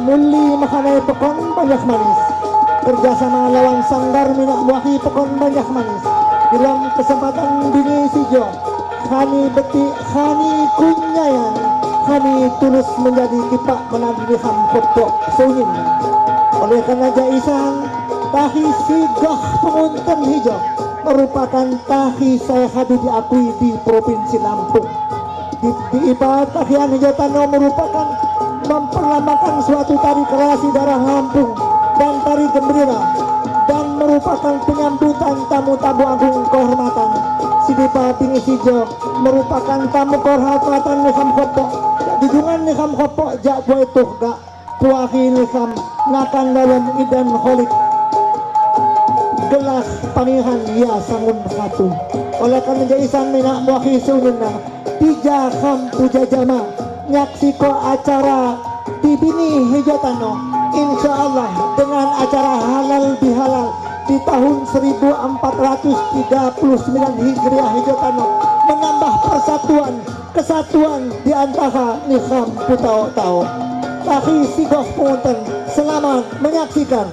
muli makanay pekon banyak manis, kerjasama lawan sanggar minak buahi pekon banyak manis. Dalam kesempatan dini sijo kami beti kami kunyayan kami tulus menjadi kipak menadiri hampopok sungin. Oleh karena jaisan tahi sigah pengunten hijau merupakan tahi saya hadir diakui di Provinsi Lampung. Di ibarat tahian hijau tano merupakan memperlambangkan suatu tari kreasi darah Lampung dan tari gembira, dan merupakan penyambutan tamu-tamu agung kehormatan. Sidipa Bini Sijo merupakan tamu kehormatan Nikam Kopo. Dijungan Nikam Kopo jak gue tuh gak puahi Nikam ngakan dalam idan holik gelas panihan ya sangun satu. Oleh karena jaisan minak muahi sununa tiga kam puja jama nyaksiko acara di Bini Hijau Tano, insya Allah dengan acara halal bihalal di tahun 1439 Hijriah Hijau Tano menambah persatuan kesatuan di antara Nikam Putao-Tao. Tahi Sigoh Punten, selamat menyaksikan.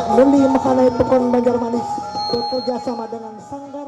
Meli Makanai Pekon Banjarmanis bekerja sama dengan Sanggar